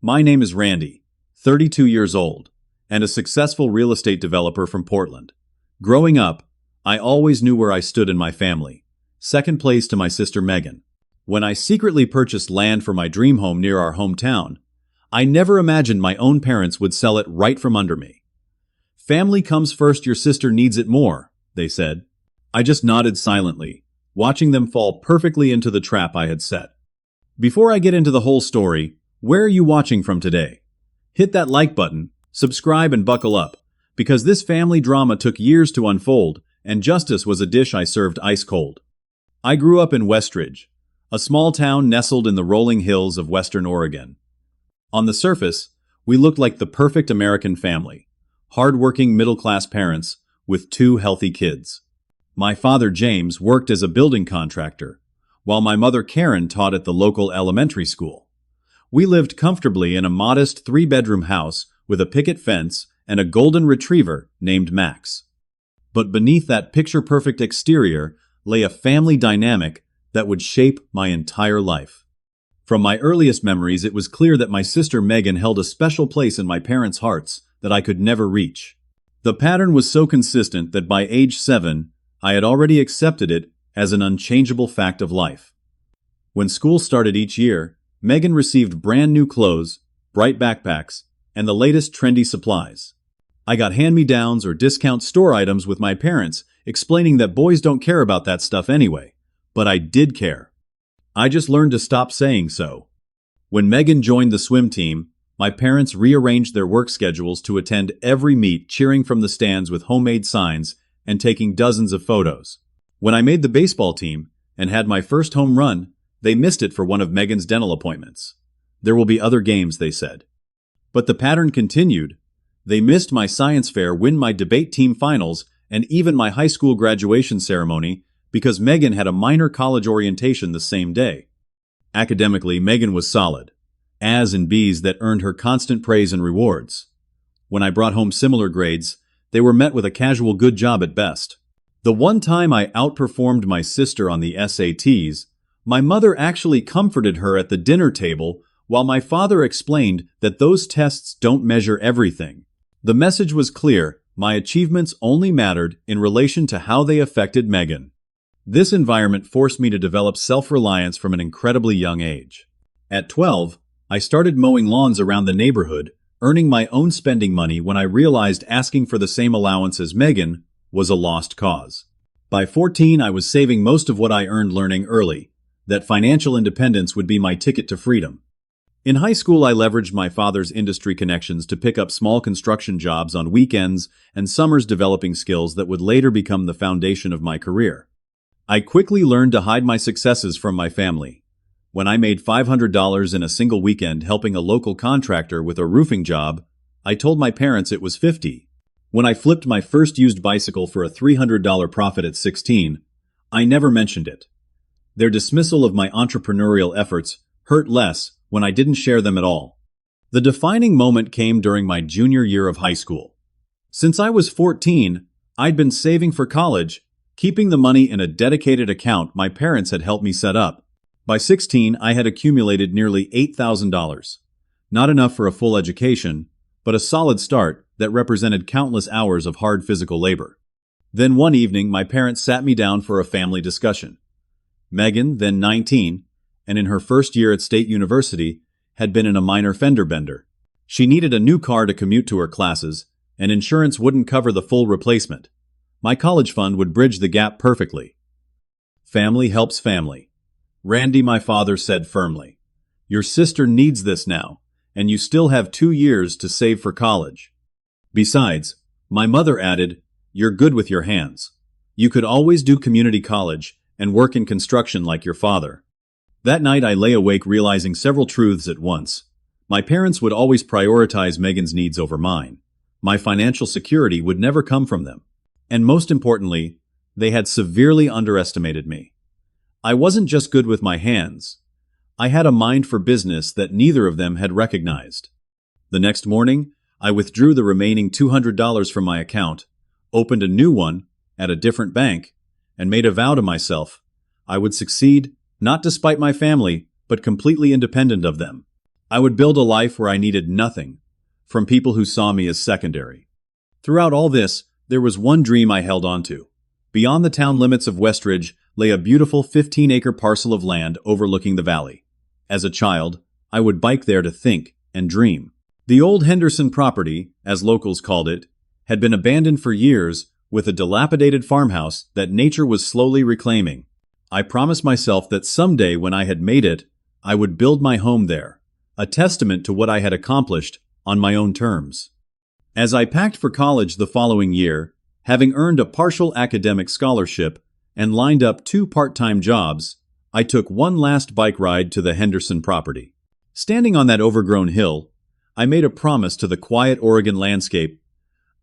My name is Randy, 32 years old, and a successful real estate developer from Portland. Growing up, I always knew where I stood in my family, second place to my sister Megan. When I secretly purchased land for my dream home near our hometown, I never imagined my own parents would sell it right from under me. "Family comes first, your sister needs it more," they said. I just nodded silently, watching them fall perfectly into the trap I had set. Before I get into the whole story, where are you watching from today? Hit that like button, subscribe, and buckle up, because this family drama took years to unfold, and justice was a dish I served ice cold. I grew up in Westridge, a small town nestled in the rolling hills of western Oregon. On the surface, we looked like the perfect American family, hard-working middle-class parents with two healthy kids. My father, James, worked as a building contractor, while my mother, Karen, taught at the local elementary school. We lived comfortably in a modest three-bedroom house with a picket fence and a golden retriever named Max. But beneath that picture-perfect exterior lay a family dynamic that would shape my entire life. From my earliest memories, it was clear that my sister Megan held a special place in my parents' hearts that I could never reach. The pattern was so consistent that by age 7, I had already accepted it as an unchangeable fact of life. When school started each year, Megan received brand new clothes, bright backpacks, and the latest trendy supplies. I got hand-me-downs or discount store items with my parents, explaining that boys don't care about that stuff anyway. But I did care. I just learned to stop saying so. When Megan joined the swim team, my parents rearranged their work schedules to attend every meet, cheering from the stands with homemade signs and taking dozens of photos. When I made the baseball team and had my first home run, they missed it for one of Megan's dental appointments. There will be other games, they said. But the pattern continued. They missed my science fair, win my debate team finals, and even my high school graduation ceremony because Megan had a minor college orientation the same day. Academically, Megan was solid. A's and B's that earned her constant praise and rewards. When I brought home similar grades, they were met with a casual good job at best. The one time I outperformed my sister on the SATs, my mother actually comforted her at the dinner table while my father explained that those tests don't measure everything. The message was clear: my achievements only mattered in relation to how they affected Megan. This environment forced me to develop self-reliance from an incredibly young age. At 12, I started mowing lawns around the neighborhood, earning my own spending money when I realized asking for the same allowance as Megan was a lost cause. By 14, I was saving most of what I earned, learning early that financial independence would be my ticket to freedom. In high school, I leveraged my father's industry connections to pick up small construction jobs on weekends and summers, developing skills that would later become the foundation of my career. I quickly learned to hide my successes from my family. When I made $500 in a single weekend helping a local contractor with a roofing job, I told my parents it was $50. When I flipped my first used bicycle for a $300 profit at 16, I never mentioned it. Their dismissal of my entrepreneurial efforts hurt less when I didn't share them at all. The defining moment came during my junior year of high school. Since I was 14, I'd been saving for college, keeping the money in a dedicated account my parents had helped me set up. By 16, I had accumulated nearly $8,000. Not enough for a full education, but a solid start that represented countless hours of hard physical labor. Then one evening, my parents sat me down for a family discussion. Megan, then 19, and in her first year at State University, had been in a minor fender bender. She needed a new car to commute to her classes, and insurance wouldn't cover the full replacement. My college fund would bridge the gap perfectly. Family helps family. Randy, my father said firmly. Your sister needs this now, and you still have 2 years to save for college. Besides, my mother added, you're good with your hands. You could always do community college and work in construction like your father. That night I lay awake realizing several truths at once. My parents would always prioritize Megan's needs over mine. My financial security would never come from them. And most importantly, they had severely underestimated me. I wasn't just good with my hands. I had a mind for business that neither of them had recognized. The next morning, I withdrew the remaining $200 from my account, opened a new one at a different bank, and made a vow to myself I would succeed, not despite my family, but completely independent of them. I would build a life where I needed nothing from people who saw me as secondary. Throughout all this, there was one dream I held on to. Beyond the town limits of Westridge lay a beautiful 15-acre parcel of land overlooking the valley. As a child, I would bike there to think and dream. The old Henderson property, as locals called it, had been abandoned for years with a dilapidated farmhouse that nature was slowly reclaiming. I promised myself that someday when I had made it, I would build my home there, a testament to what I had accomplished on my own terms. As I packed for college the following year, having earned a partial academic scholarship and lined up 2 part-time jobs, I took one last bike ride to the Henderson property. Standing on that overgrown hill, I made a promise to the quiet Oregon landscape.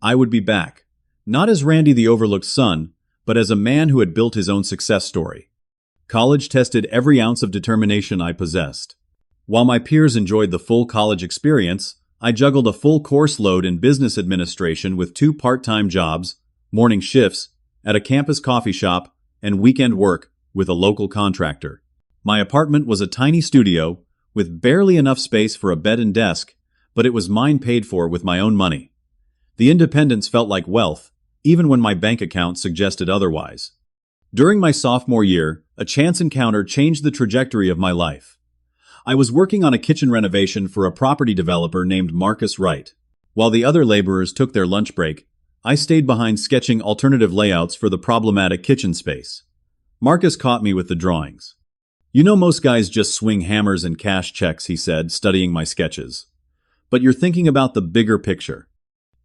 I would be back, not as Randy the overlooked son, but as a man who had built his own success story. College tested every ounce of determination I possessed. While my peers enjoyed the full college experience, I juggled a full course load in business administration with 2 part-time jobs, morning shifts, at a campus coffee shop, and weekend work with a local contractor. My apartment was a tiny studio with barely enough space for a bed and desk, but it was mine paid for with my own money. The independence felt like wealth, even when my bank account suggested otherwise. During my sophomore year, a chance encounter changed the trajectory of my life. I was working on a kitchen renovation for a property developer named Marcus Wright. While the other laborers took their lunch break, I stayed behind sketching alternative layouts for the problematic kitchen space. Marcus caught me with the drawings. "You know most guys just swing hammers and cash checks," he said, studying my sketches. "But you're thinking about the bigger picture."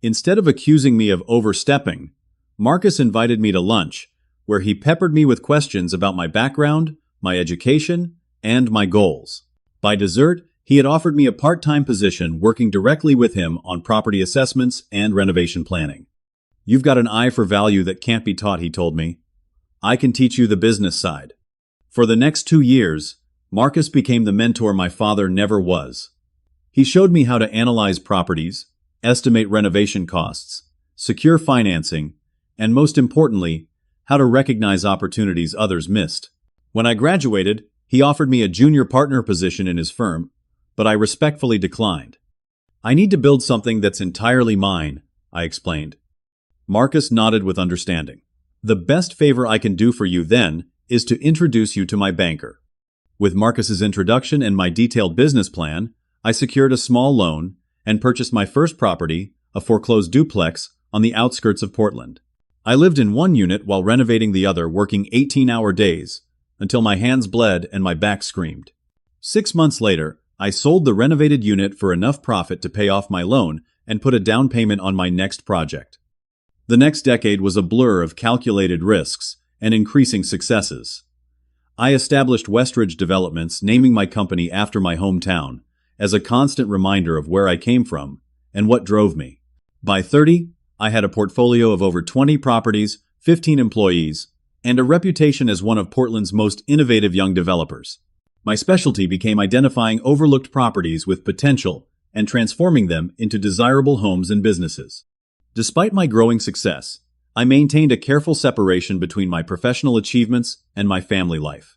Instead of accusing me of overstepping, Marcus invited me to lunch, where he peppered me with questions about my background, my education, and my goals. By dessert, he had offered me a part-time position working directly with him on property assessments and renovation planning. "You've got an eye for value that can't be taught," he told me. "I can teach you the business side." For the next 2 years, Marcus became the mentor my father never was. He showed me how to analyze properties, estimate renovation costs, secure financing, and most importantly, how to recognize opportunities others missed. When I graduated, he offered me a junior partner position in his firm, but I respectfully declined. "I need to build something that's entirely mine," I explained. Marcus nodded with understanding. "The best favor I can do for you then is to introduce you to my banker." With Marcus's introduction and my detailed business plan, I secured a small loan and purchased my first property, a foreclosed duplex, on the outskirts of Portland. I lived in one unit while renovating the other, working 18-hour days, until my hands bled and my back screamed. 6 months later, I sold the renovated unit for enough profit to pay off my loan and put a down payment on my next project. The next decade was a blur of calculated risks and increasing successes. I established Westridge Developments, naming my company after my hometown, as a constant reminder of where I came from and what drove me. By 30, I had a portfolio of over 20 properties, 15 employees, and a reputation as one of Portland's most innovative young developers. My specialty became identifying overlooked properties with potential and transforming them into desirable homes and businesses. Despite my growing success, I maintained a careful separation between my professional achievements and my family life.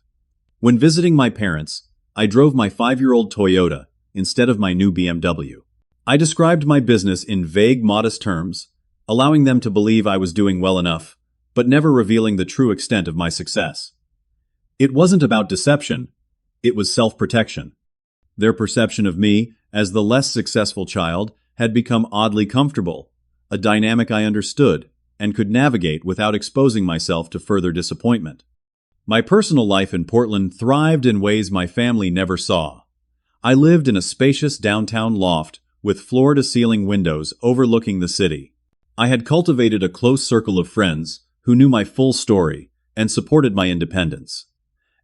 When visiting my parents, I drove my 5-year-old Toyota instead of my new BMW. I described my business in vague, modest terms, allowing them to believe I was doing well enough, but never revealing the true extent of my success. It wasn't about deception, it was self-protection. Their perception of me as the less successful child had become oddly comfortable, a dynamic I understood and could navigate without exposing myself to further disappointment. My personal life in Portland thrived in ways my family never saw. I lived in a spacious downtown loft with floor-to-ceiling windows overlooking the city. I had cultivated a close circle of friends who knew my full story and supported my independence.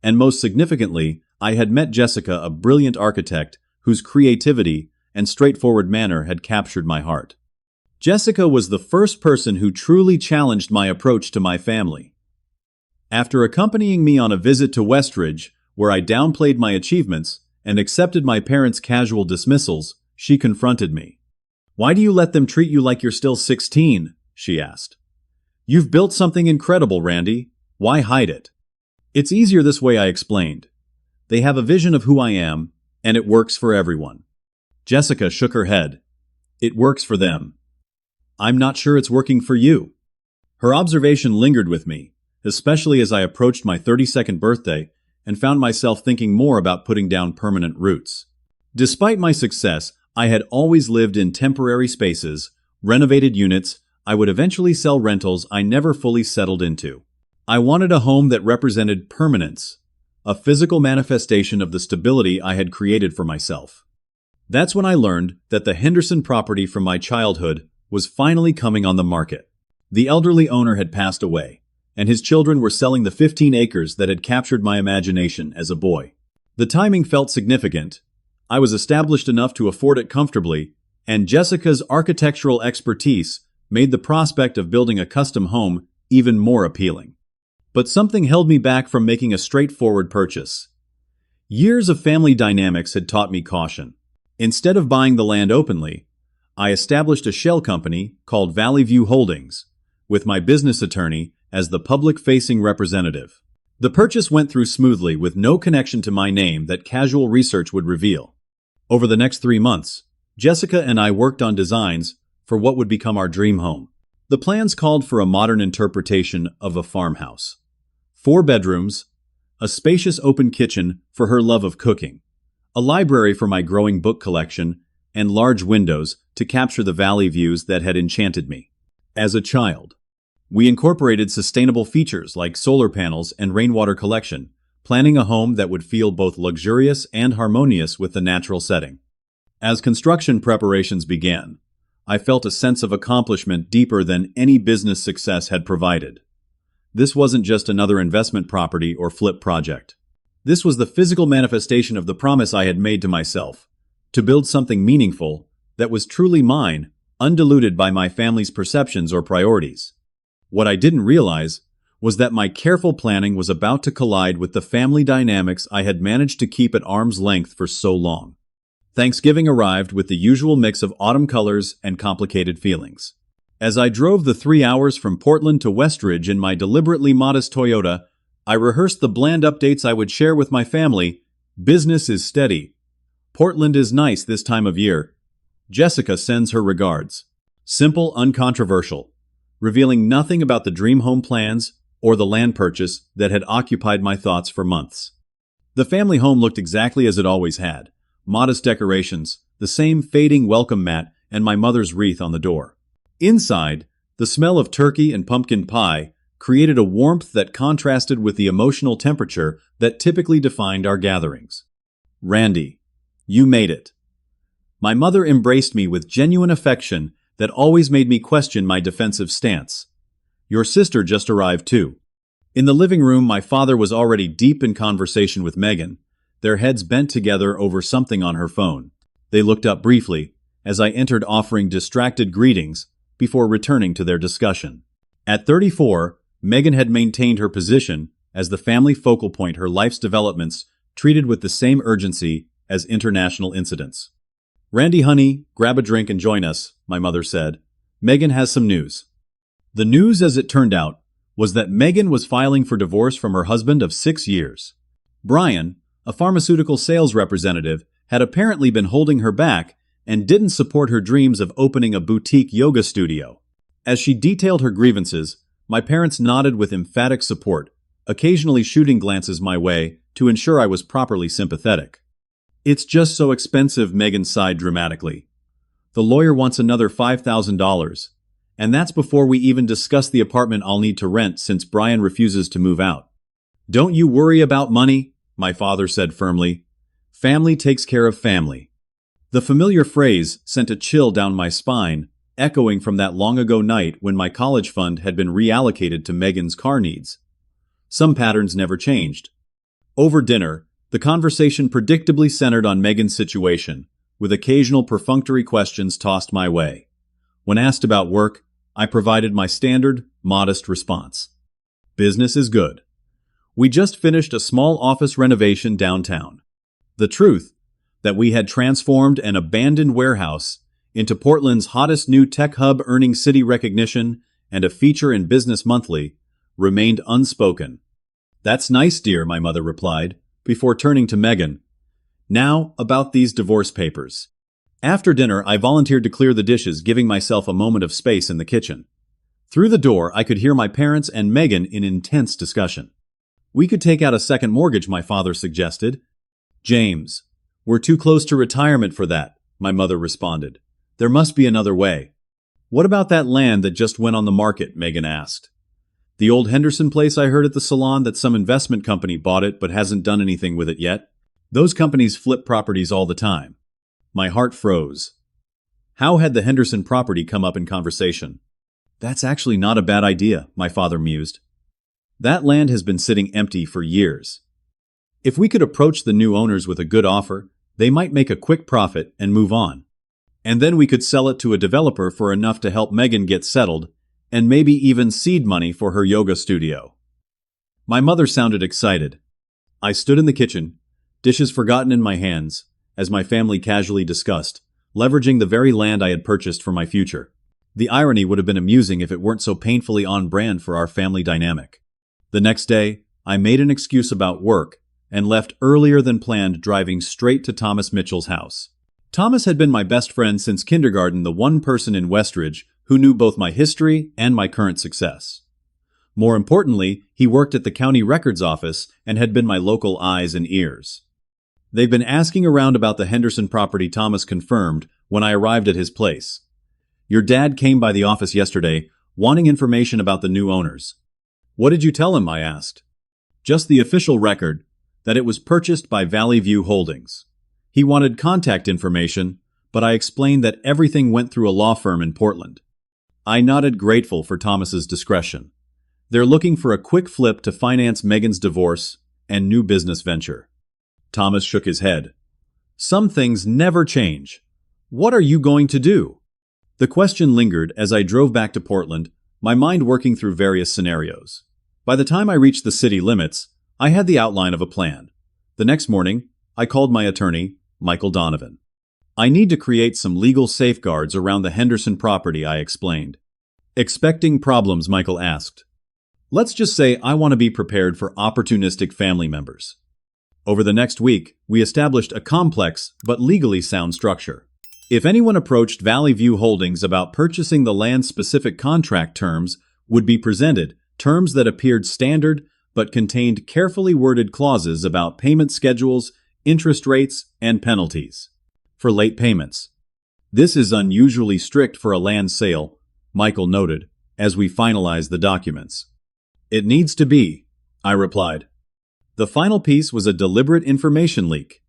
And most significantly, I had met Jessica, a brilliant architect whose creativity and straightforward manner had captured my heart. Jessica was the first person who truly challenged my approach to my family. After accompanying me on a visit to Westridge, where I downplayed my achievements and accepted my parents' casual dismissals, she confronted me. "Why do you let them treat you like you're still 16? She asked. "You've built something incredible, Randy. Why hide it?" "It's easier this way," I explained. "They have a vision of who I am, and it works for everyone." Jessica shook her head. It works for them. I'm not sure it's working for you. Her observation lingered with me, especially as I approached my 32nd birthday and found myself thinking more about putting down permanent roots. Despite my success, I had always lived in temporary spaces, renovated units. I would eventually sell rentals I never fully settled into. I wanted a home that represented permanence, a physical manifestation of the stability I had created for myself. That's when I learned that the Henderson property from my childhood was finally coming on the market. The elderly owner had passed away, and his children were selling the 15 acres that had captured my imagination as a boy. The timing felt significant. I was established enough to afford it comfortably, and Jessica's architectural expertise made the prospect of building a custom home even more appealing. But something held me back from making a straightforward purchase. Years of family dynamics had taught me caution. Instead of buying the land openly, I established a shell company called Valley View Holdings, with my business attorney as the public-facing representative. The purchase went through smoothly with no connection to my name that casual research would reveal. Over the next 3 months, Jessica and I worked on designs for what would become our dream home. The plans called for a modern interpretation of a farmhouse. 4 bedrooms, a spacious open kitchen for her love of cooking, a library for my growing book collection, and large windows to capture the valley views that had enchanted me. As a child, we incorporated sustainable features like solar panels and rainwater collection, planning a home that would feel both luxurious and harmonious with the natural setting. As construction preparations began, I felt a sense of accomplishment deeper than any business success had provided. This wasn't just another investment property or flip project. This was the physical manifestation of the promise I had made to myself, to build something meaningful that was truly mine, undiluted by my family's perceptions or priorities. What I didn't realize was that my careful planning was about to collide with the family dynamics I had managed to keep at arm's length for so long. Thanksgiving arrived with the usual mix of autumn colors and complicated feelings. As I drove the 3 hours from Portland to Westridge in my deliberately modest Toyota, I rehearsed the bland updates I would share with my family. Business is steady. Portland is nice this time of year. Jessica sends her regards. Simple, uncontroversial, revealing nothing about the dream home plans or the land purchase that had occupied my thoughts for months. The family home looked exactly as it always had. Modest decorations, the same fading welcome mat, and my mother's wreath on the door. Inside, the smell of turkey and pumpkin pie created a warmth that contrasted with the emotional temperature that typically defined our gatherings. Randy, you made it. My mother embraced me with genuine affection that always made me question my defensive stance. Your sister just arrived too. In the living room, my father was already deep in conversation with Megan, their heads bent together over something on her phone. They looked up briefly as I entered, offering distracted greetings before returning to their discussion. At 34, Megan had maintained her position as the family focal point, her life's developments treated with the same urgency as international incidents. Randy, honey, grab a drink and join us, my mother said. Megan has some news. The news, as it turned out, was that Megan was filing for divorce from her husband of 6 years. Brian, a pharmaceutical sales representative, had apparently been holding her back and didn't support her dreams of opening a boutique yoga studio. As she detailed her grievances, my parents nodded with emphatic support, occasionally shooting glances my way to ensure I was properly sympathetic. It's just so expensive, Megan sighed dramatically. The lawyer wants another $5,000, and that's before we even discuss the apartment I'll need to rent since Brian refuses to move out. Don't you worry about money, my father said firmly. Family takes care of family. The familiar phrase sent a chill down my spine, echoing from that long-ago night when my college fund had been reallocated to Megan's car needs. Some patterns never changed. Over dinner, the conversation predictably centered on Megan's situation, with occasional perfunctory questions tossed my way. When asked about work, I provided my standard, modest response. Business is good. We just finished a small office renovation downtown. The truth, that we had transformed an abandoned warehouse into Portland's hottest new tech hub, earning city recognition and a feature in Business Monthly, remained unspoken. That's nice, dear, my mother replied, before turning to Megan. Now, about these divorce papers. After dinner, I volunteered to clear the dishes, giving myself a moment of space in the kitchen. Through the door, I could hear my parents and Megan in intense discussion. We could take out a second mortgage, my father suggested. James, we're too close to retirement for that, my mother responded. There must be another way. What about that land that just went on the market? Megan asked. The old Henderson place I heard at the salon that some investment company bought it but hasn't done anything with it yet. Those companies flip properties all the time. My heart froze. How had the Henderson property come up in conversation? That's actually not a bad idea, my father mused. That land has been sitting empty for years. If we could approach the new owners with a good offer, they might make a quick profit and move on. And then we could sell it to a developer for enough to help Megan get settled, and maybe even seed money for her yoga studio. My mother sounded excited. I stood in the kitchen, dishes forgotten in my hands, as my family casually discussed, leveraging the very land I had purchased for my future. The irony would have been amusing if it weren't so painfully on brand for our family dynamic. The next day, I made an excuse about work and left earlier than planned, driving straight to Thomas Mitchell's house. Thomas had been my best friend since kindergarten, the one person in Westridge who knew both my history and my current success. More importantly, he worked at the county records office and had been my local eyes and ears. They've been asking around about the Henderson property, Thomas confirmed when I arrived at his place. Your dad came by the office yesterday, wanting information about the new owners. What did you tell him? I asked. Just the official record, that it was purchased by Valley View Holdings. He wanted contact information, but I explained that everything went through a law firm in Portland. I nodded, grateful for Thomas's discretion. They're looking for a quick flip to finance Megan's divorce and new business venture. Thomas shook his head. Some things never change. What are you going to do? The question lingered as I drove back to Portland, my mind working through various scenarios. By the time I reached the city limits, I had the outline of a plan. The next morning, I called my attorney, Michael Donovan. I need to create some legal safeguards around the Henderson property, I explained. Expecting problems, Michael asked. Let's just say I want to be prepared for opportunistic family members. Over the next week, we established a complex but legally sound structure. If anyone approached Valley View Holdings about purchasing the land, specific contract terms would be presented, terms that appeared standard but contained carefully worded clauses about payment schedules, interest rates, and penalties for late payments. This is unusually strict for a land sale, Michael noted, as we finalized the documents. It needs to be, I replied. The final piece was a deliberate information leak.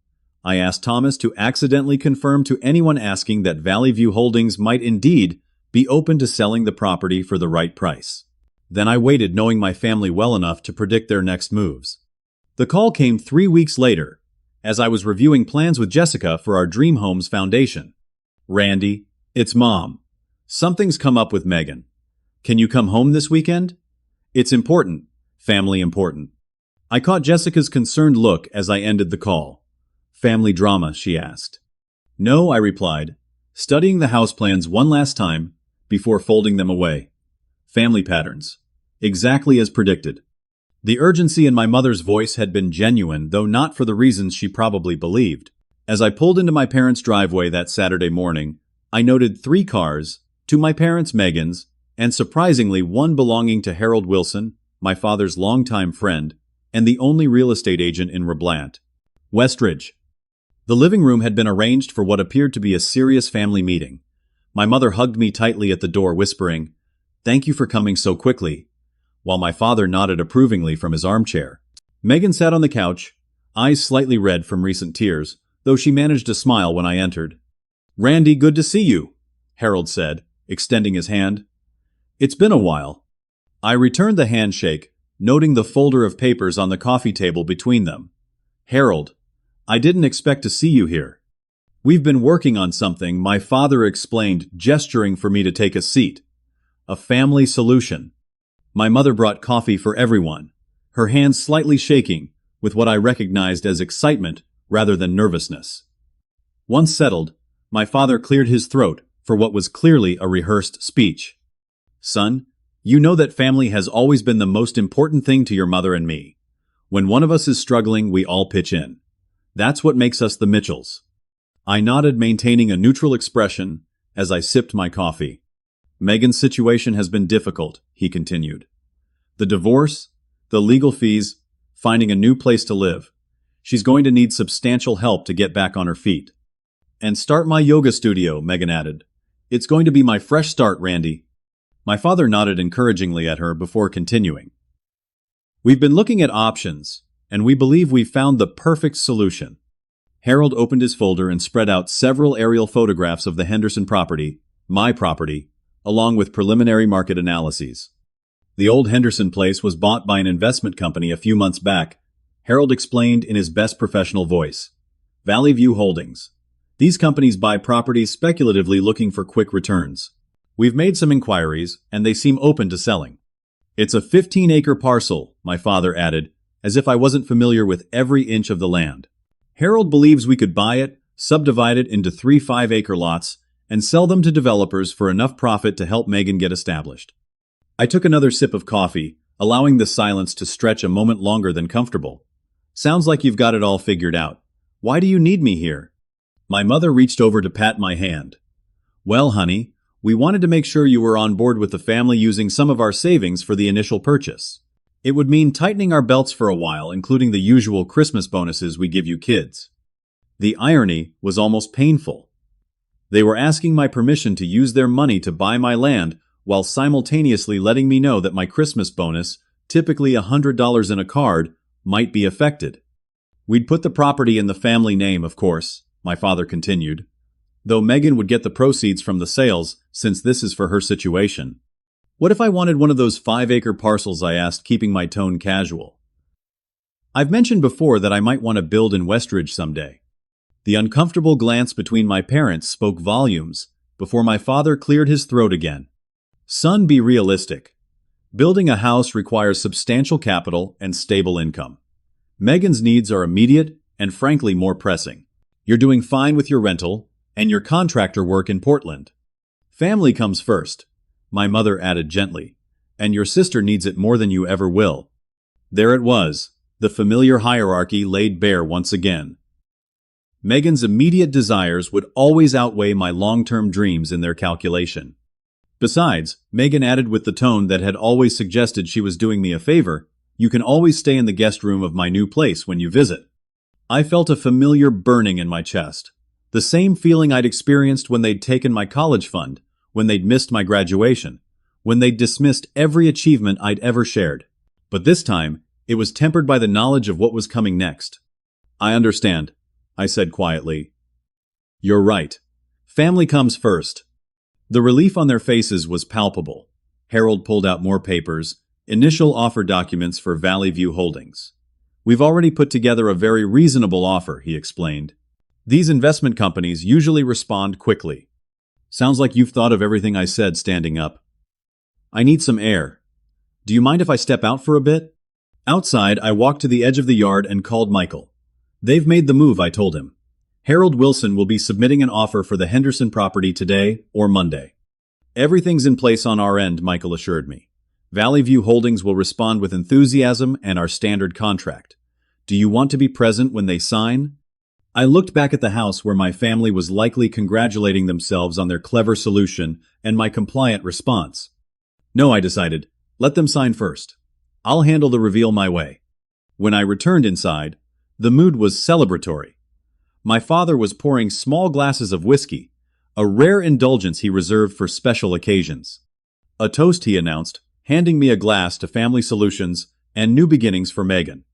I asked Thomas to accidentally confirm to anyone asking that Valley View Holdings might indeed be open to selling the property for the right price. Then I waited, knowing my family well enough to predict their next moves. The call came 3 weeks later, as I was reviewing plans with Jessica for our Dream Homes Foundation. Randy, it's Mom. Something's come up with Megan. Can you come home this weekend? It's important, family important. I caught Jessica's concerned look as I ended the call. Family drama, she asked. No, I replied, studying the house plans one last time before folding them away. Family patterns. Exactly as predicted. The urgency in my mother's voice had been genuine, though not for the reasons she probably believed. As I pulled into my parents' driveway that Saturday morning, I noted 3 cars, 2 my parents' Megan's, and surprisingly 1 belonging to Harold Wilson, my father's longtime friend, and the only real estate agent in Reblant, Westridge. The living room had been arranged for what appeared to be a serious family meeting. My mother hugged me tightly at the door, whispering, "Thank you for coming so quickly," while my father nodded approvingly from his armchair. Megan sat on the couch, eyes slightly red from recent tears, though she managed to smile when I entered. "Randy, good to see you," Harold said, extending his hand. "It's been a while." I returned the handshake, noting the folder of papers on the coffee table between them. "Harold, I didn't expect to see you here." "We've been working on something," my father explained, gesturing for me to take a seat. "A family solution." My mother brought coffee for everyone, her hands slightly shaking with what I recognized as excitement rather than nervousness. Once settled, my father cleared his throat for what was clearly a rehearsed speech. "Son, you know that family has always been the most important thing to your mother and me. When one of us is struggling, we all pitch in. That's what makes us the Mitchells." I nodded, maintaining a neutral expression as I sipped my coffee. Megan's situation has been difficult, he continued. The divorce, the legal fees, finding a new place to live. She's going to need substantial help to get back on her feet. And start my yoga studio, Megan added. It's going to be my fresh start, Randy. My father nodded encouragingly at her before continuing. We've been looking at options, and we believe we've found the perfect solution. Harold opened his folder and spread out several aerial photographs of the Henderson property, my property, along with preliminary market analyses. The old Henderson place was bought by an investment company a few months back, Harold explained in his best professional voice. Valley View Holdings. These companies buy properties speculatively looking for quick returns. We've made some inquiries, and they seem open to selling. It's a 15-acre parcel, my father added, as if I wasn't familiar with every inch of the land. Harold believes we could buy it, subdivide it into 3 5-acre lots, and sell them to developers for enough profit to help Megan get established. I took another sip of coffee, allowing the silence to stretch a moment longer than comfortable. Sounds like you've got it all figured out. Why do you need me here? My mother reached over to pat my hand. Well, honey, we wanted to make sure you were on board with the family using some of our savings for the initial purchase. It would mean tightening our belts for a while, including the usual Christmas bonuses we give you kids. The irony was almost painful. They were asking my permission to use their money to buy my land while simultaneously letting me know that my Christmas bonus, typically $100 in a card, might be affected. We'd put the property in the family name, of course, my father continued, though Megan would get the proceeds from the sales since this is for her situation. What if I wanted one of those 5-acre parcels, I asked, keeping my tone casual. I've mentioned before that I might want to build in Westridge someday. The uncomfortable glance between my parents spoke volumes before my father cleared his throat again. Son, be realistic. Building a house requires substantial capital and stable income. Megan's needs are immediate and frankly more pressing. You're doing fine with your rental and your contractor work in Portland. Family comes first, my mother added gently, and your sister needs it more than you ever will. There it was, the familiar hierarchy laid bare once again. Megan's immediate desires would always outweigh my long-term dreams in their calculation. Besides, Megan added with the tone that had always suggested she was doing me a favor, you can always stay in the guest room of my new place when you visit. I felt a familiar burning in my chest. The same feeling I'd experienced when they'd taken my college fund, when they'd missed my graduation, when they'd dismissed every achievement I'd ever shared. But this time, it was tempered by the knowledge of what was coming next. I understand, I said quietly. You're right. Family comes first. The relief on their faces was palpable. Harold pulled out more papers, initial offer documents for Valley View Holdings. We've already put together a very reasonable offer, he explained. These investment companies usually respond quickly. Sounds like you've thought of everything I said, standing up. I need some air. Do you mind if I step out for a bit? Outside, I walked to the edge of the yard and called Michael. They've made the move, I told him. Harold Wilson will be submitting an offer for the Henderson property today or Monday. Everything's in place on our end, Michael assured me. Valley View Holdings will respond with enthusiasm and our standard contract. Do you want to be present when they sign? I looked back at the house where my family was likely congratulating themselves on their clever solution and my compliant response. No, I decided. Let them sign first. I'll handle the reveal my way. When I returned inside, the mood was celebratory. My father was pouring small glasses of whiskey, a rare indulgence he reserved for special occasions. A toast, he announced, handing me a glass to Family Solutions and New Beginnings for Megan.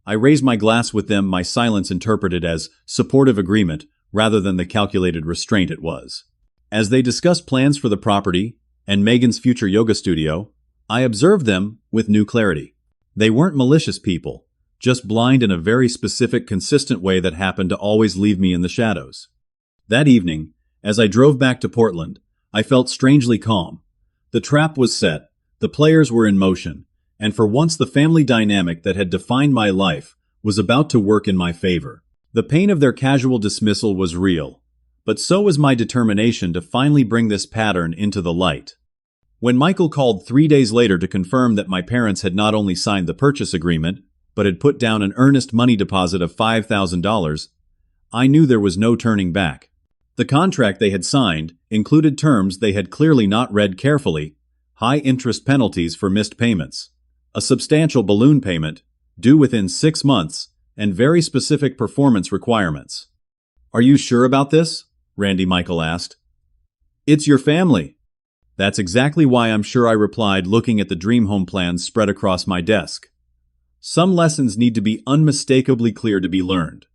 I raised my glass with them, my silence interpreted as supportive agreement rather than the calculated restraint it was. As they discussed plans for the property and Megan's future yoga studio, I observed them with new clarity. They weren't malicious people, just blind in a very specific, consistent way that happened to always leave me in the shadows. That evening, as I drove back to Portland, I felt strangely calm. The trap was set, the players were in motion, and for once the family dynamic that had defined my life was about to work in my favor. The pain of their casual dismissal was real, but so was my determination to finally bring this pattern into the light. When Michael called 3 days later to confirm that my parents had not only signed the purchase agreement, but had put down an earnest money deposit of $5,000, I knew there was no turning back. The contract they had signed included terms they had clearly not read carefully: high interest penalties for missed payments, a substantial balloon payment due within 6 months, and very specific performance requirements. "Are you sure about this?" Randy Michael asked. "It's your family." "That's exactly why I'm sure," I replied, looking at the dream home plans spread across my desk. "Some lessons need to be unmistakably clear to be learned."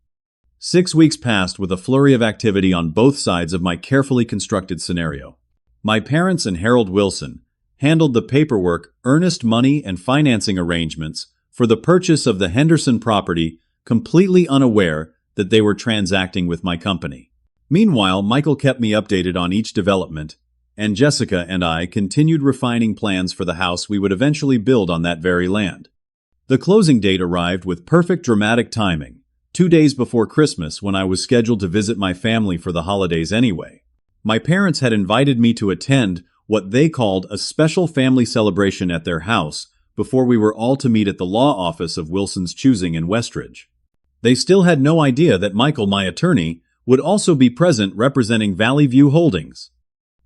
6 weeks passed with a flurry of activity on both sides of my carefully constructed scenario. My parents and Harold Wilson handled the paperwork, earnest money, and financing arrangements for the purchase of the Henderson property, completely unaware that they were transacting with my company. Meanwhile, Michael kept me updated on each development, and Jessica and I continued refining plans for the house we would eventually build on that very land. The closing date arrived with perfect dramatic timing, 2 days before Christmas, when I was scheduled to visit my family for the holidays anyway. My parents had invited me to attend what they called a special family celebration at their house before we were all to meet at the law office of Wilson's choosing in Westridge. They still had no idea that Michael, my attorney, would also be present representing Valley View Holdings.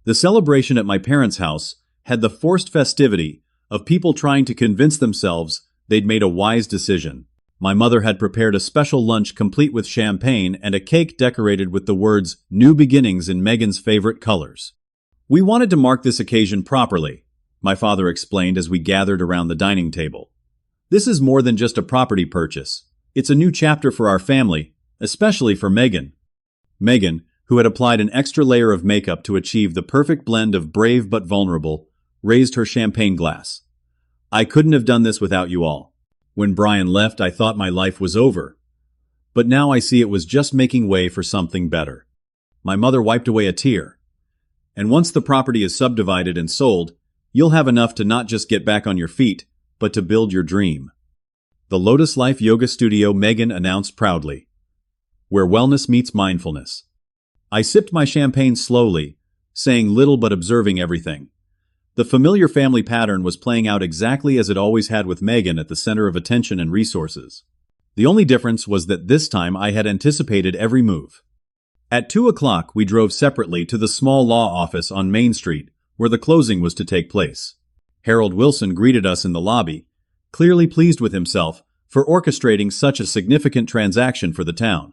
The celebration at my parents' house had the forced festivity of people trying to convince themselves they'd made a wise decision. My mother had prepared a special lunch complete with champagne and a cake decorated with the words "New Beginnings" in Megan's favorite colors. "We wanted to mark this occasion properly," my father explained as we gathered around the dining table. "This is more than just a property purchase. It's a new chapter for our family, especially for Megan." Megan, who had applied an extra layer of makeup to achieve the perfect blend of brave but vulnerable, raised her champagne glass. "I couldn't have done this without you all. When Brian left, I thought my life was over. But now I see it was just making way for something better." My mother wiped away a tear. "And once the property is subdivided and sold, you'll have enough to not just get back on your feet, but to build your dream." "The Lotus Life Yoga Studio," Megan announced proudly, "where wellness meets mindfulness." I sipped my champagne slowly, saying little but observing everything. The familiar family pattern was playing out exactly as it always had, with Megan at the center of attention and resources. The only difference was that this time I had anticipated every move. At 2 o'clock, we drove separately to the small law office on Main Street, where the closing was to take place. Harold Wilson greeted us in the lobby, clearly pleased with himself for orchestrating such a significant transaction for the town.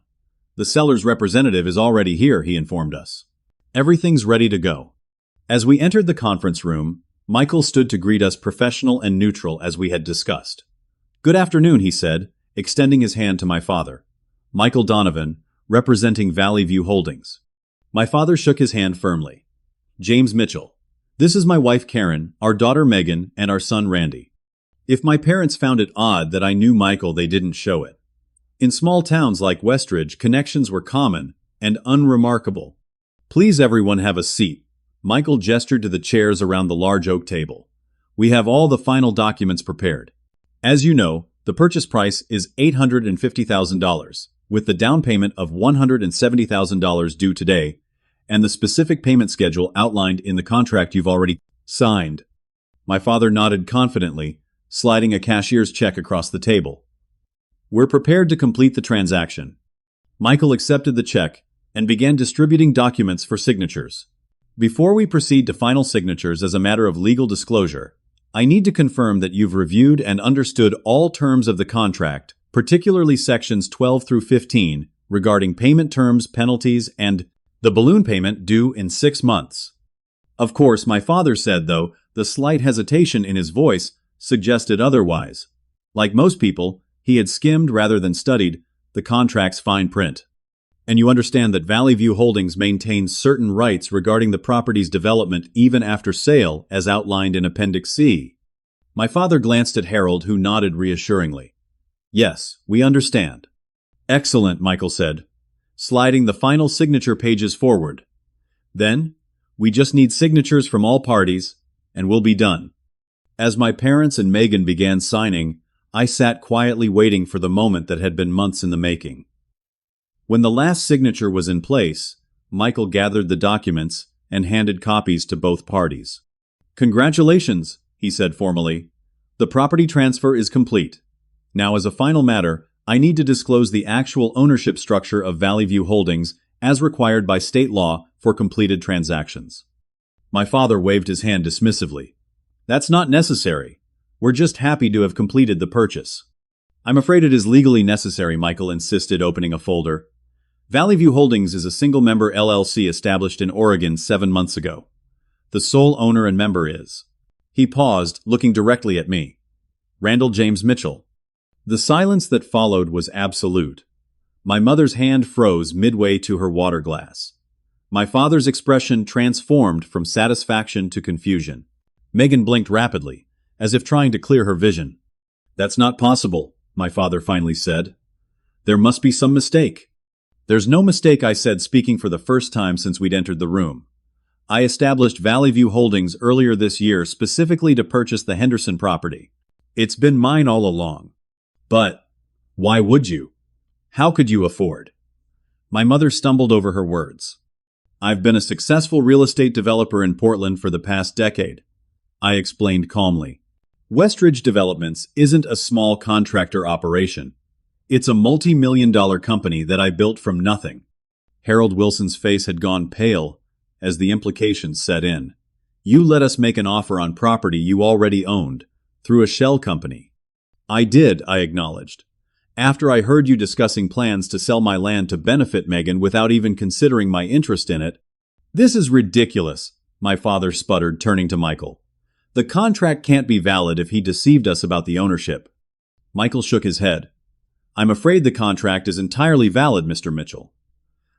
"The seller's representative is already here," he informed us. "Everything's ready to go." As we entered the conference room, Michael stood to greet us, professional and neutral as we had discussed. "Good afternoon," he said, extending his hand to my father. "Michael Donovan, representing Valley View Holdings." My father shook his hand firmly. "James Mitchell. This is my wife Karen, our daughter Megan, and our son Randy." If my parents found it odd that I knew Michael, they didn't show it. In small towns like Westridge, connections were common and unremarkable. "Please everyone have a seat." Michael gestured to the chairs around the large oak table. "We have all the final documents prepared. As you know, the purchase price is $850,000, with the down payment of $170,000 due today, and the specific payment schedule outlined in the contract you've already signed." My father nodded confidently, sliding a cashier's check across the table. "We're prepared to complete the transaction." Michael accepted the check and began distributing documents for signatures. "Before we proceed to final signatures, as a matter of legal disclosure, I need to confirm that you've reviewed and understood all terms of the contract, particularly sections 12 through 15, regarding payment terms, penalties, and the balloon payment due in 6 months. Of course," my father said, though the slight hesitation in his voice suggested otherwise. Like most people, he had skimmed rather than studied the contract's fine print. "And you understand that Valley View Holdings maintains certain rights regarding the property's development even after sale, as outlined in Appendix C." My father glanced at Harold, who nodded reassuringly. "Yes, we understand." "Excellent," Michael said, sliding the final signature pages forward. "Then, we just need signatures from all parties, and we'll be done." As my parents and Megan began signing, I sat quietly waiting for the moment that had been months in the making. When the last signature was in place, Michael gathered the documents and handed copies to both parties. "Congratulations," he said formally. "The property transfer is complete. Now, as a final matter, I need to disclose the actual ownership structure of Valley View Holdings as required by state law for completed transactions. My father waved his hand dismissively. That's not necessary. We're just happy to have completed the purchase. I'm afraid it is legally necessary, Michael insisted, opening a folder. Valley View Holdings is a single-member LLC established in Oregon 7 months ago. The sole owner and member is. He paused, looking directly at me. Randall James Mitchell. The silence that followed was absolute. My mother's hand froze midway to her water glass. My father's expression transformed from satisfaction to confusion. Megan blinked rapidly, as if trying to clear her vision. That's not possible, my father finally said. There must be some mistake. There's no mistake, I said, speaking for the first time since we'd entered the room. I established Valley View Holdings earlier this year specifically to purchase the Henderson property. It's been mine all along. But why would you? How could you afford? My mother stumbled over her words. I've been a successful real estate developer in Portland for the past decade, I explained calmly. Westridge Developments isn't a small contractor operation. It's a multi-million-dollar company that I built from nothing. Harold Wilson's face had gone pale as the implications set in. You let us make an offer on property you already owned, through a shell company. I did, I acknowledged. After I heard you discussing plans to sell my land to benefit Megan without even considering my interest in it. This is ridiculous, my father sputtered, turning to Michael. The contract can't be valid if he deceived us about the ownership. Michael shook his head. I'm afraid the contract is entirely valid, Mr. Mitchell.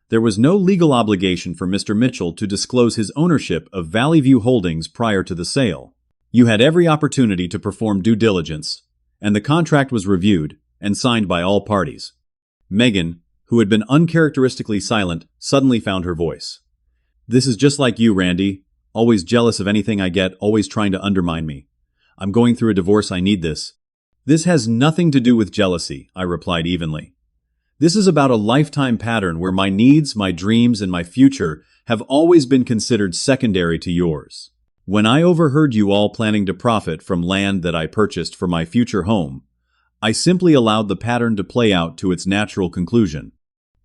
There was no legal obligation for Mr. Mitchell to disclose his ownership of Valley View Holdings prior to the sale. You had every opportunity to perform due diligence, and the contract was reviewed and signed by all parties. Megan, who had been uncharacteristically silent, suddenly found her voice. This is just like you, Randy. Always jealous of anything I get, always trying to undermine me. I'm going through a divorce, I need this. This has nothing to do with jealousy, I replied evenly. This is about a lifetime pattern where my needs, my dreams, and my future have always been considered secondary to yours. When I overheard you all planning to profit from land that I purchased for my future home, I simply allowed the pattern to play out to its natural conclusion.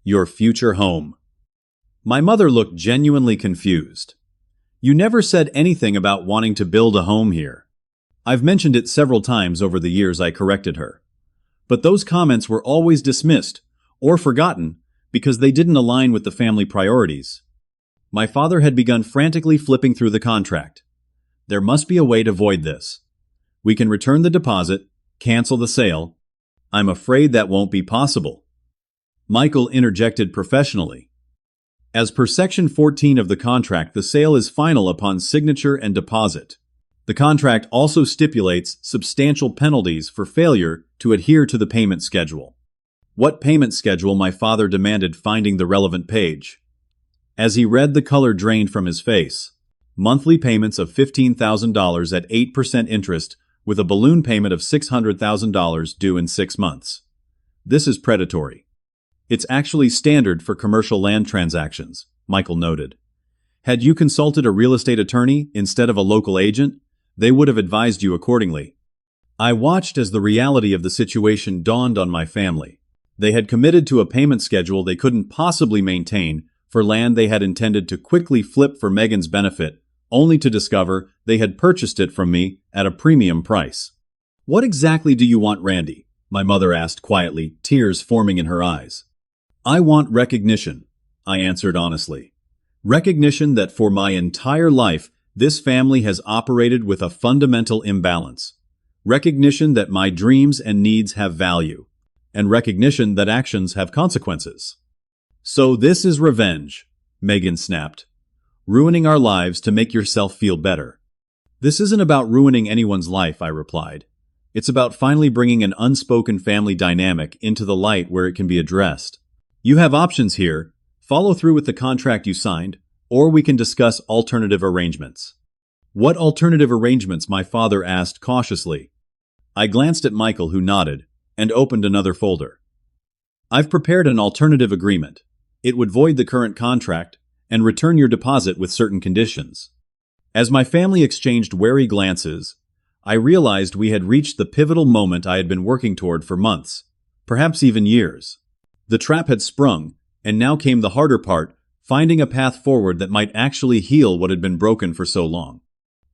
Your future home. My mother looked genuinely confused. You never said anything about wanting to build a home here. I've mentioned it several times over the years, I corrected her. But those comments were always dismissed or forgotten because they didn't align with the family priorities. My father had begun frantically flipping through the contract. There must be a way to void this. We can return the deposit, cancel the sale. I'm afraid that won't be possible. Michael interjected professionally. As per Section 14 of the contract, the sale is final upon signature and deposit. The contract also stipulates substantial penalties for failure to adhere to the payment schedule. What payment schedule? My father demanded, finding the relevant page. As he read, the color drained from his face. Monthly payments of $15,000 at 8% interest with a balloon payment of $600,000 due in 6 months. This is predatory. It's actually standard for commercial land transactions, Michael noted. Had you consulted a real estate attorney instead of a local agent, they would have advised you accordingly. I watched as the reality of the situation dawned on my family. They had committed to a payment schedule they couldn't possibly maintain for land they had intended to quickly flip for Megan's benefit, only to discover they had purchased it from me at a premium price. What exactly do you want, Randy? My mother asked quietly, tears forming in her eyes. I want recognition, I answered honestly. Recognition that for my entire life, this family has operated with a fundamental imbalance. Recognition that my dreams and needs have value. And recognition that actions have consequences. So this is revenge, Megan snapped. Ruining our lives to make yourself feel better. This isn't about ruining anyone's life, I replied. It's about finally bringing an unspoken family dynamic into the light where it can be addressed. You have options here. Follow through with the contract you signed, or we can discuss alternative arrangements. What alternative arrangements? My father asked cautiously. I glanced at Michael, who nodded, and opened another folder. I've prepared an alternative agreement. It would void the current contract and return your deposit with certain conditions. As my family exchanged wary glances, I realized we had reached the pivotal moment I had been working toward for months. perhaps even years. The trap had sprung, and now came the harder part, finding a path forward that might actually heal what had been broken for so long.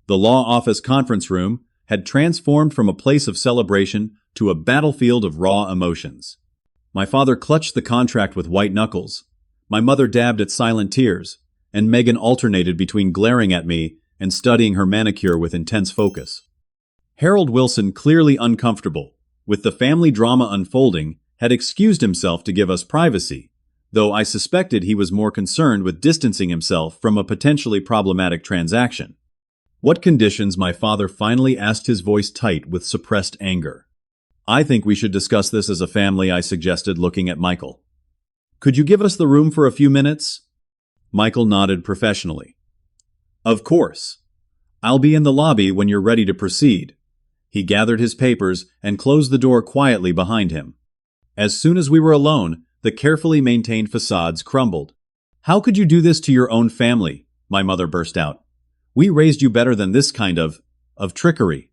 The law office conference room had transformed from a place of celebration to a battlefield of raw emotions. My father clutched the contract with white knuckles. My mother dabbed at silent tears, and Megan alternated between glaring at me and studying her manicure with intense focus. Harold Wilson, clearly uncomfortable with the family drama unfolding, had excused himself to give us privacy, though I suspected he was more concerned with distancing himself from a potentially problematic transaction. "What conditions?" my father finally asked, his voice tight with suppressed anger. "I think we should discuss this as a family," I suggested, looking at Michael. "Could you give us the room for a few minutes?" Michael nodded professionally. "Of course. I'll be in the lobby when you're ready to proceed." He gathered his papers and closed the door quietly behind him. As soon as we were alone, the carefully maintained facades crumbled. "How could you do this to your own family?" my mother burst out. "We raised you better than this kind of trickery."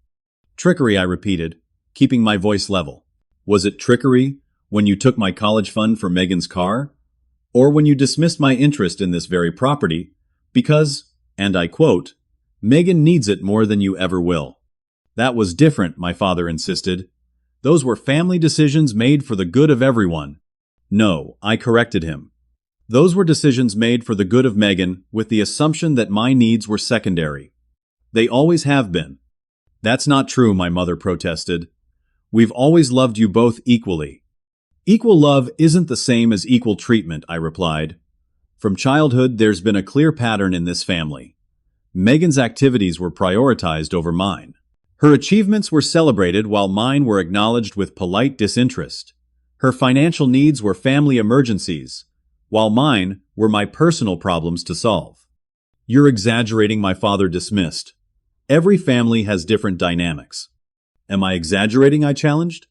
"Trickery," I repeated, keeping my voice level. "Was it trickery when you took my college fund for Megan's car? Or when you dismissed my interest in this very property because, and I quote, Megan needs it more than you ever will?" "That was different," my father insisted. "Those were family decisions made for the good of everyone." "No," I corrected him. "Those were decisions made for the good of Megan, with the assumption that my needs were secondary. They always have been." "That's not true," my mother protested. "We've always loved you both equally." "Equal love isn't the same as equal treatment," I replied. "From childhood, there's been a clear pattern in this family. Megan's activities were prioritized over mine. Her achievements were celebrated while mine were acknowledged with polite disinterest. Her financial needs were family emergencies, while mine were my personal problems to solve." "You're exaggerating," my father dismissed. "Every family has different dynamics." "Am I exaggerating?" I challenged.